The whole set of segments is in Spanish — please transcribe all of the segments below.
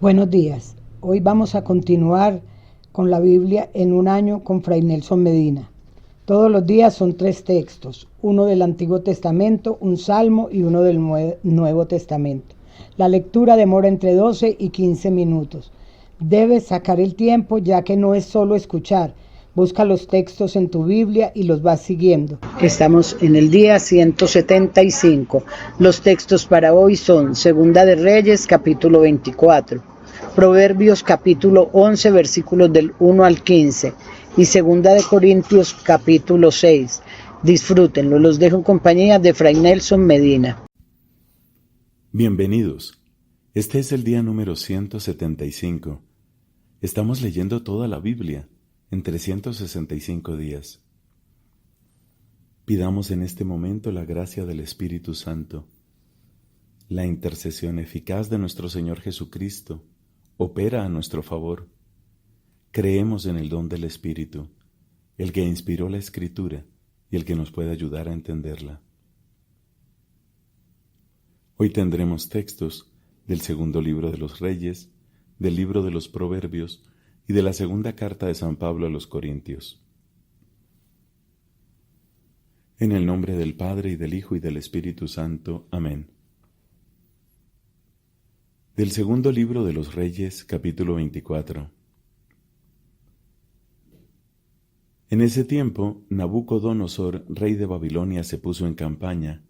Buenos días. Hoy vamos a continuar con la Biblia en un año con Fray Nelson Medina. Todos los días son 3 textos, uno del Antiguo Testamento, un Salmo y uno del Nuevo Testamento. La lectura demora entre 12 y 15 minutos. Debes sacar el tiempo ya que no es solo escuchar. Busca los textos en tu Biblia y los vas siguiendo. Estamos en el día 175. Los textos para hoy son Segunda de Reyes, capítulo 24. Proverbios capítulo 11 versículos del 1 al 15 y Segunda de Corintios capítulo 6. Disfrútenlo, los dejo en compañía de Fray Nelson Medina. Bienvenidos. Este es el día número 175. Estamos leyendo toda la Biblia en 365 días. Pidamos en este momento la gracia del Espíritu Santo. La intercesión eficaz de nuestro Señor Jesucristo opera a nuestro favor. Creemos en el don del Espíritu, el que inspiró la Escritura y el que nos puede ayudar a entenderla. Hoy tendremos textos del segundo libro de los Reyes, del libro de los Proverbios y de la segunda carta de San Pablo a los Corintios. En el nombre del Padre y del Hijo y del Espíritu Santo. Amén. Del segundo libro de los Reyes, capítulo 24. En ese tiempo, Nabucodonosor, rey de Babilonia, se puso en campaña,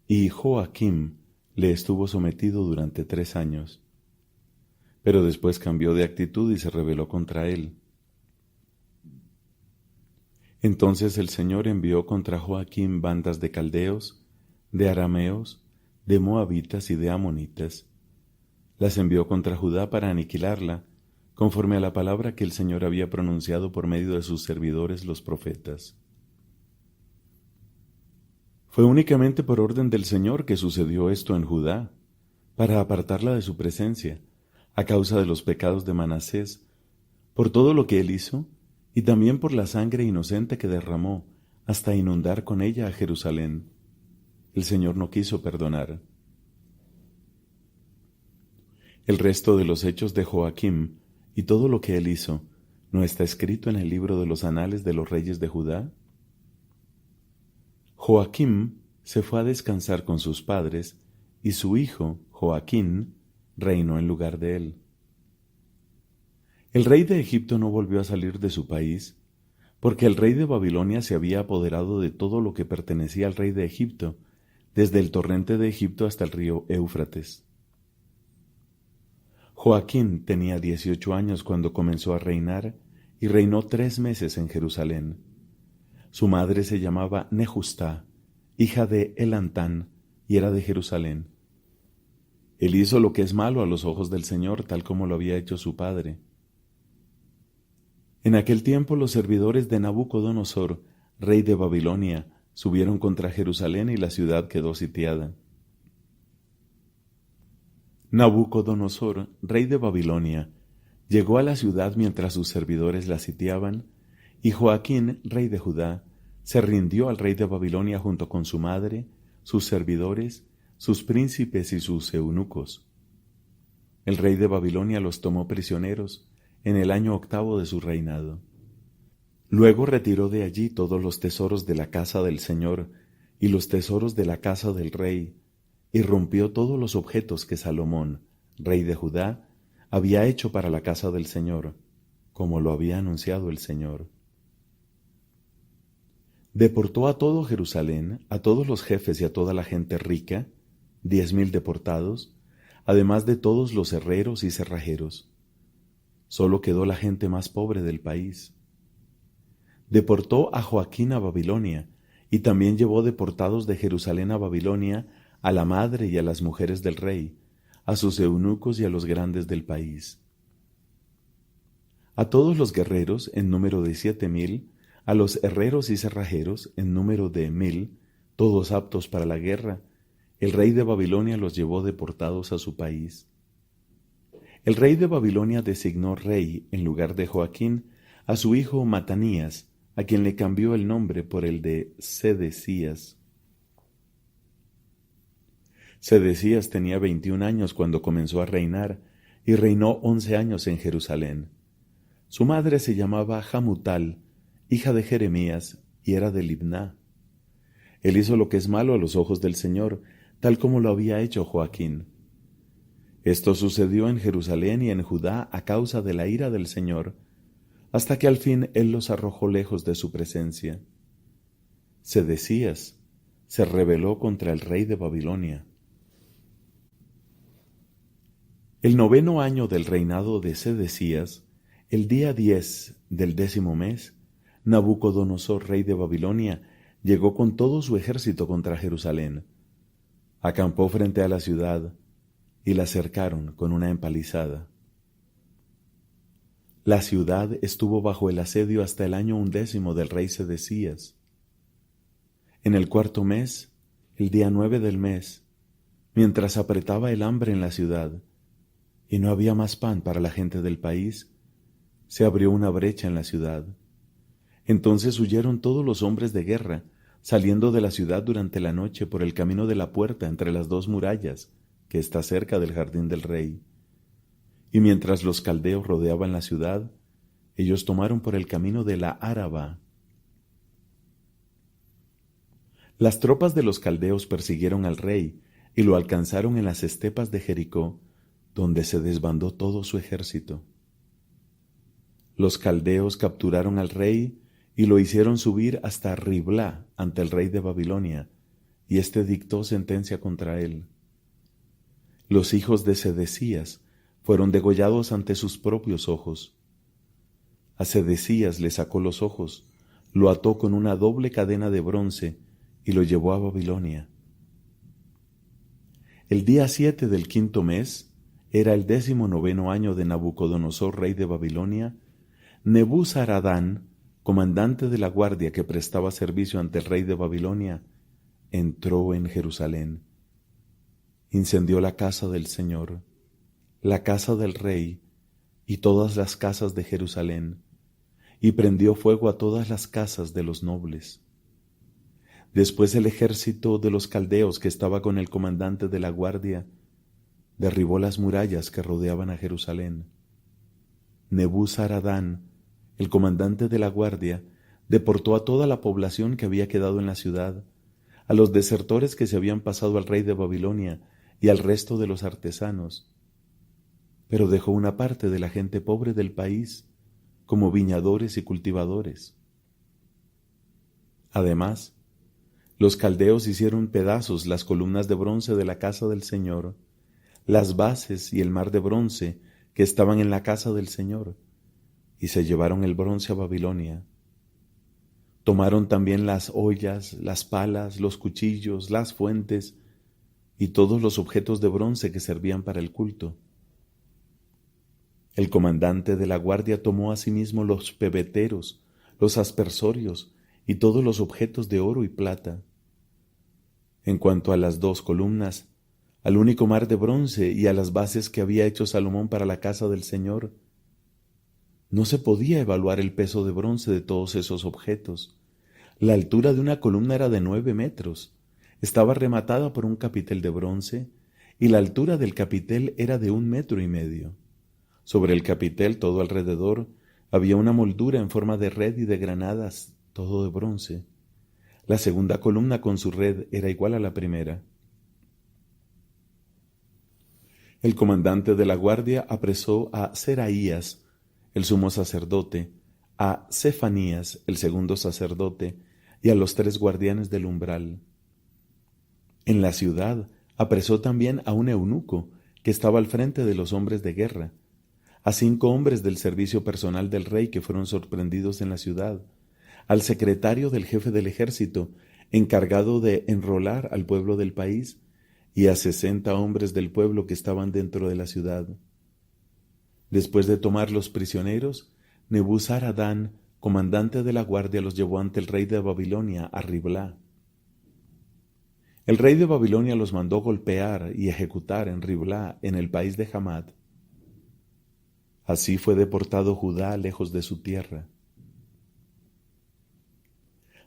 y Joaquim le estuvo sometido durante 3 años. Pero después cambió de actitud y se rebeló contra él. Entonces el Señor envió contra Joaquim bandas de caldeos, de arameos, de moabitas y de amonitas. Las envió contra Judá para aniquilarla, conforme a la palabra que el Señor había pronunciado por medio de sus servidores los profetas. Fue únicamente por orden del Señor que sucedió esto en Judá, para apartarla de su presencia, a causa de los pecados de Manasés, por todo lo que él hizo, y también por la sangre inocente que derramó, hasta inundar con ella a Jerusalén. El Señor no quiso perdonar. El resto de los hechos de Joaquim y todo lo que él hizo, ¿no está escrito en el libro de los anales de los reyes de Judá? Joaquim se fue a descansar con sus padres, y su hijo, Joaquín, reinó en lugar de él. El rey de Egipto no volvió a salir de su país, porque el rey de Babilonia se había apoderado de todo lo que pertenecía al rey de Egipto, desde el torrente de Egipto hasta el río Éufrates. Joaquín tenía 18 años cuando comenzó a reinar y reinó 3 meses en Jerusalén. Su madre se llamaba Nehustá, hija de Elantán, y era de Jerusalén. Él hizo lo que es malo a los ojos del Señor, tal como lo había hecho su padre. En aquel tiempo los servidores de Nabucodonosor, rey de Babilonia, subieron contra Jerusalén y la ciudad quedó sitiada. Nabucodonosor, rey de Babilonia, llegó a la ciudad mientras sus servidores la sitiaban, y Joaquín, rey de Judá, se rindió al rey de Babilonia junto con su madre, sus servidores, sus príncipes y sus eunucos. El rey de Babilonia los tomó prisioneros en el año 8 de su reinado. Luego retiró de allí todos los tesoros de la casa del Señor y los tesoros de la casa del rey, y rompió todos los objetos que Salomón, rey de Judá, había hecho para la casa del Señor, como lo había anunciado el Señor. Deportó a todo Jerusalén, a todos los jefes y a toda la gente rica, 10,000 deportados, además de todos los herreros y cerrajeros. Solo quedó la gente más pobre del país. Deportó a Joaquín a Babilonia, y también llevó deportados de Jerusalén a Babilonia a la madre y a las mujeres del rey, a sus eunucos y a los grandes del país. A todos los guerreros, en número de 7,000, a los herreros y cerrajeros, en número de 1,000, todos aptos para la guerra, el rey de Babilonia los llevó deportados a su país. El rey de Babilonia designó rey, en lugar de Joaquín, a su hijo Matanías, a quien le cambió el nombre por el de Sedecías. Sedecías tenía 21 años cuando comenzó a reinar, y reinó 11 años en Jerusalén. Su madre se llamaba Hamutal, hija de Jeremías, y era de Libná. Él hizo lo que es malo a los ojos del Señor, tal como lo había hecho Joaquín. Esto sucedió en Jerusalén y en Judá a causa de la ira del Señor, hasta que al fin él los arrojó lejos de su presencia. Sedecías se rebeló contra el rey de Babilonia. El 9º año del reinado de Sedecías, el día 10 del 10º mes, Nabucodonosor, rey de Babilonia, llegó con todo su ejército contra Jerusalén. Acampó frente a la ciudad y la cercaron con una empalizada. La ciudad estuvo bajo el asedio hasta el año 11 del rey Sedecías. En el 4º mes, el día 9 del mes, mientras apretaba el hambre en la ciudad y no había más pan para la gente del país, se abrió una brecha en la ciudad. Entonces huyeron todos los hombres de guerra, saliendo de la ciudad durante la noche por el camino de la puerta entre las 2 murallas, que está cerca del jardín del rey. Y mientras los caldeos rodeaban la ciudad, ellos tomaron por el camino de la Áraba. Las tropas de los caldeos persiguieron al rey y lo alcanzaron en las estepas de Jericó, donde se desbandó todo su ejército. Los caldeos capturaron al rey y lo hicieron subir hasta Riblá ante el rey de Babilonia, y éste dictó sentencia contra él. Los hijos de Sedecías fueron degollados ante sus propios ojos. A Sedecías le sacó los ojos, lo ató con una doble cadena de bronce y lo llevó a Babilonia. El día 7 del 5º mes, era el 19º año de Nabucodonosor, rey de Babilonia, Nebuzaradán, comandante de la guardia que prestaba servicio ante el rey de Babilonia, entró en Jerusalén. Incendió la casa del Señor, la casa del rey y todas las casas de Jerusalén, y prendió fuego a todas las casas de los nobles. Después el ejército de los caldeos que estaba con el comandante de la guardia derribó las murallas que rodeaban a Jerusalén. Nebuzaradán, el comandante de la guardia, deportó a toda la población que había quedado en la ciudad, a los desertores que se habían pasado al rey de Babilonia y al resto de los artesanos, pero dejó una parte de la gente pobre del país como viñadores y cultivadores. Además, los caldeos hicieron pedazos las columnas de bronce de la casa del Señor, las bases y el mar de bronce que estaban en la casa del Señor, y se llevaron el bronce a Babilonia. Tomaron también las ollas, las palas, los cuchillos, las fuentes y todos los objetos de bronce que servían para el culto. El comandante de la guardia tomó asimismo los pebeteros, los aspersorios y todos los objetos de oro y plata. En cuanto a las 2 columnas, al único mar de bronce y a las bases que había hecho Salomón para la casa del Señor, no se podía evaluar el peso de bronce de todos esos objetos. La altura de una columna era de 9 metros, estaba rematada por un capitel de bronce, y la altura del capitel era de 1,5 metros. Sobre el capitel, todo alrededor, había una moldura en forma de red y de granadas, todo de bronce. La segunda columna con su red era igual a la primera. El comandante de la guardia apresó a Seraías, el sumo sacerdote, a Cefanías, el segundo sacerdote, y a los 3 guardianes del umbral. En la ciudad apresó también a un eunuco que estaba al frente de los hombres de guerra, a 5 hombres del servicio personal del rey que fueron sorprendidos en la ciudad, al secretario del jefe del ejército, encargado de enrolar al pueblo del país, y a 60 hombres del pueblo que estaban dentro de la ciudad. Después de tomar los prisioneros, Nebuzaradán, comandante de la guardia, los llevó ante el rey de Babilonia a Riblá. El rey de Babilonia los mandó golpear y ejecutar en Riblá, en el país de Hamat. Así fue deportado Judá lejos de su tierra.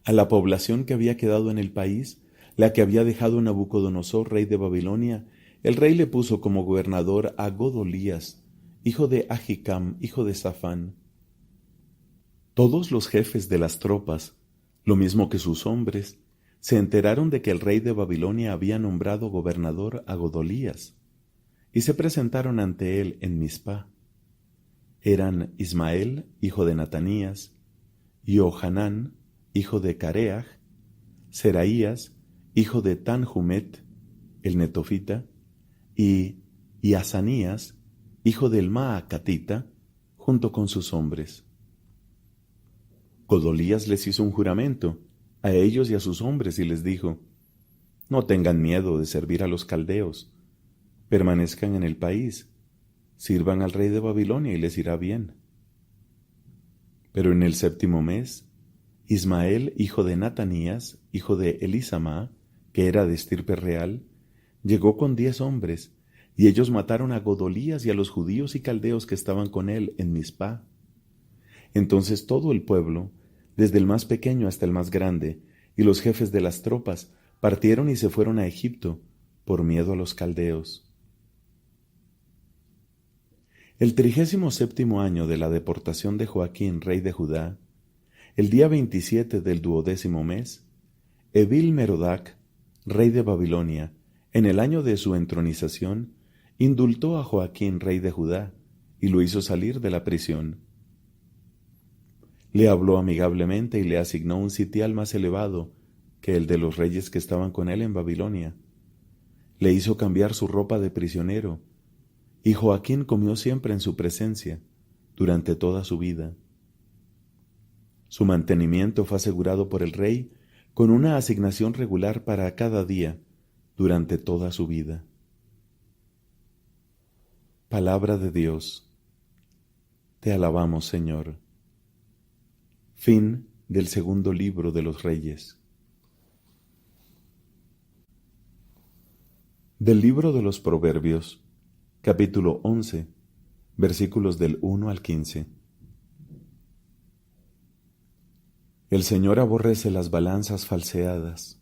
A la población que había quedado en el país, la que había dejado Nabucodonosor, rey de Babilonia, el rey le puso como gobernador a Godolías, hijo de Ahicam, hijo de Safán. Todos los jefes de las tropas, lo mismo que sus hombres, se enteraron de que el rey de Babilonia había nombrado gobernador a Godolías, y se presentaron ante él en Mizpá. Eran Ismael, hijo de Natanías, Johanán, hijo de Careaj, Seraías, hijo de Tanhumet, el netofita, y Asanías, hijo del Maacatita, junto con sus hombres. Godolías les hizo un juramento, a ellos y a sus hombres, y les dijo: no tengan miedo de servir a los caldeos, permanezcan en el país, sirvan al rey de Babilonia y les irá bien. Pero en el 7º mes, Ismael, hijo de Natanías, hijo de Elisama, que era de estirpe real, llegó con 10 hombres, y ellos mataron a Godolías y a los judíos y caldeos que estaban con él en Mizpá. Entonces todo el pueblo, desde el más pequeño hasta el más grande, y los jefes de las tropas, partieron y se fueron a Egipto, por miedo a los caldeos. El 37º año de la deportación de Joaquín, rey de Judá, el día 27 del 12º mes, Evil-Merodac, rey de Babilonia, en el año de su entronización, indultó a Joaquín, rey de Judá, y lo hizo salir de la prisión. Le habló amigablemente y le asignó un sitial más elevado que el de los reyes que estaban con él en Babilonia. Le hizo cambiar su ropa de prisionero, y Joaquín comió siempre en su presencia, durante toda su vida. Su mantenimiento fue asegurado por el rey con una asignación regular para cada día, durante toda su vida. Palabra de Dios. Te alabamos, Señor. Fin del 2º libro de los Reyes. Del libro de los Proverbios, capítulo 11, versículos del 1 al 15. El Señor aborrece las balanzas falseadas,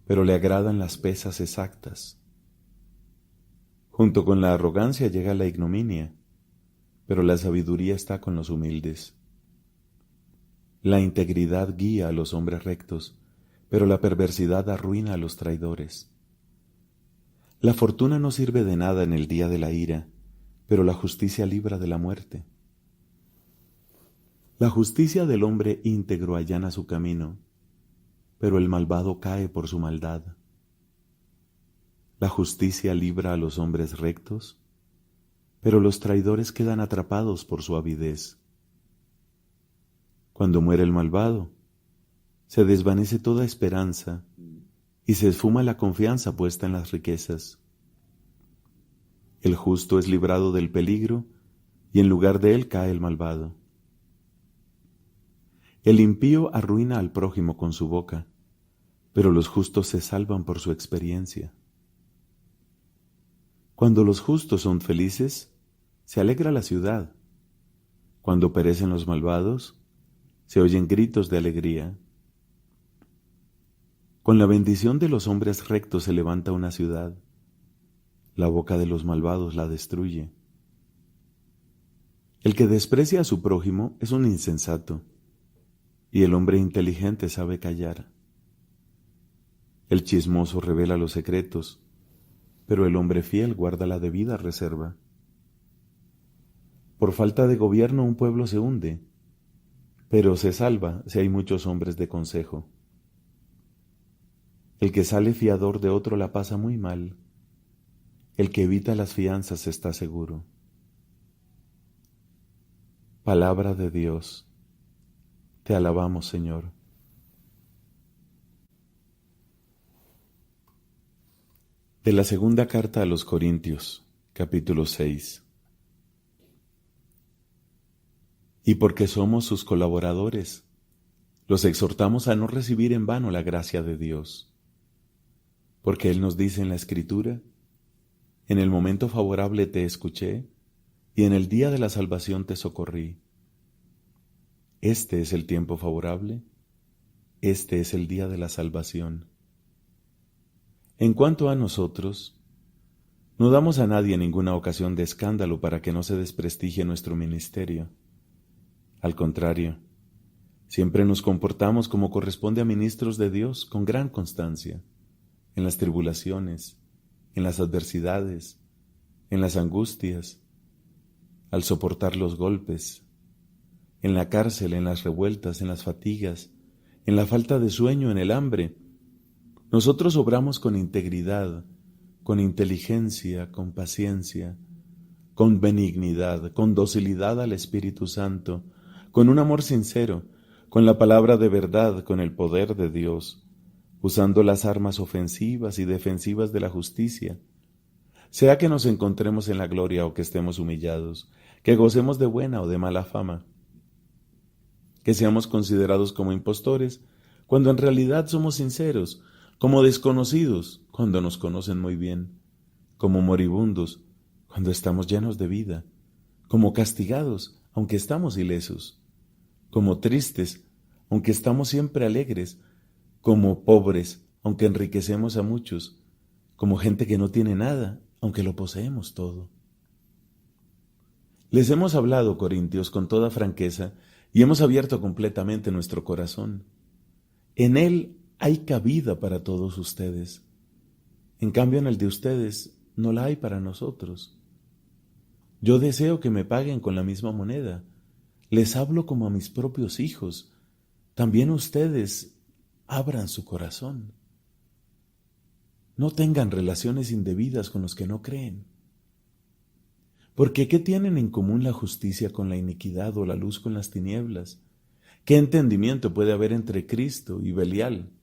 pero le agradan las pesas exactas. Junto con la arrogancia llega la ignominia, pero la sabiduría está con los humildes. La integridad guía a los hombres rectos, pero la perversidad arruina a los traidores. La fortuna no sirve de nada en el día de la ira, pero la justicia libra de la muerte. La justicia del hombre íntegro allana su camino, pero el malvado cae por su maldad. La justicia libra a los hombres rectos, pero los traidores quedan atrapados por su avidez. Cuando muere el malvado, se desvanece toda esperanza y se esfuma la confianza puesta en las riquezas. El justo es librado del peligro y en lugar de él cae el malvado. El impío arruina al prójimo con su boca, pero los justos se salvan por su experiencia. Cuando los justos son felices, se alegra la ciudad. Cuando perecen los malvados, se oyen gritos de alegría. Con la bendición de los hombres rectos se levanta una ciudad. La boca de los malvados la destruye. El que desprecia a su prójimo es un insensato, y el hombre inteligente sabe callar. El chismoso revela los secretos, pero el hombre fiel guarda la debida reserva. Por falta de gobierno un pueblo se hunde, pero se salva si hay muchos hombres de consejo. El que sale fiador de otro la pasa muy mal. El que evita las fianzas está seguro. Palabra de Dios. Te alabamos, Señor. De la segunda carta a los Corintios, capítulo 6. Y porque somos sus colaboradores, los exhortamos a no recibir en vano la gracia de Dios. Porque Él nos dice en la Escritura: en el momento favorable te escuché, y en el día de la salvación te socorrí. Este es el tiempo favorable, este es el día de la salvación. En cuanto a nosotros, No damos a nadie ninguna ocasión de escándalo para que no se desprestigie nuestro ministerio. Al contrario, siempre nos comportamos como corresponde a ministros de Dios con gran constancia, en las tribulaciones, en las adversidades, en las angustias, al soportar los golpes, en la cárcel, en las revueltas, en las fatigas, en la falta de sueño, en el hambre. Nosotros obramos con integridad, con inteligencia, con paciencia, con benignidad, con docilidad al Espíritu Santo, con un amor sincero, con la palabra de verdad, con el poder de Dios, usando las armas ofensivas y defensivas de la justicia. Sea que nos encontremos en la gloria o que estemos humillados, que gocemos de buena o de mala fama, que seamos considerados como impostores, cuando en realidad somos sinceros, como desconocidos, cuando nos conocen muy bien, como moribundos, cuando estamos llenos de vida, como castigados, aunque estamos ilesos, como tristes, aunque estamos siempre alegres, como pobres, aunque enriquecemos a muchos, como gente que no tiene nada, aunque lo poseemos todo. Les hemos hablado, Corintios, con toda franqueza y hemos abierto completamente nuestro corazón. En él hay cabida para todos ustedes. En cambio, en el de ustedes no la hay para nosotros. Yo deseo que me paguen con la misma moneda. Les hablo como a mis propios hijos. También ustedes abran su corazón. No tengan relaciones indebidas con los que no creen. Porque ¿qué tienen en común la justicia con la iniquidad o la luz con las tinieblas? ¿Qué entendimiento puede haber entre Cristo y Belial?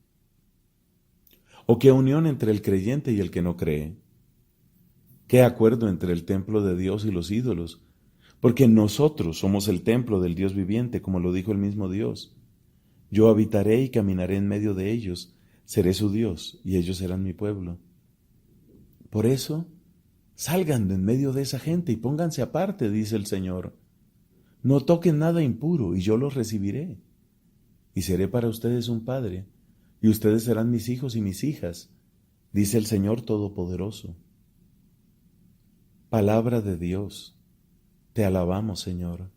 ¿O qué unión entre el creyente y el que no cree? ¿Qué acuerdo entre el templo de Dios y los ídolos? Porque nosotros somos el templo del Dios viviente, como lo dijo el mismo Dios. Yo habitaré y caminaré en medio de ellos, seré su Dios y ellos serán mi pueblo. Por eso, salgan de en medio de esa gente y pónganse aparte, dice el Señor. No toquen nada impuro y yo los recibiré. Y seré para ustedes un padre, y ustedes serán mis hijos y mis hijas, dice el Señor Todopoderoso. Palabra de Dios, te alabamos, Señor.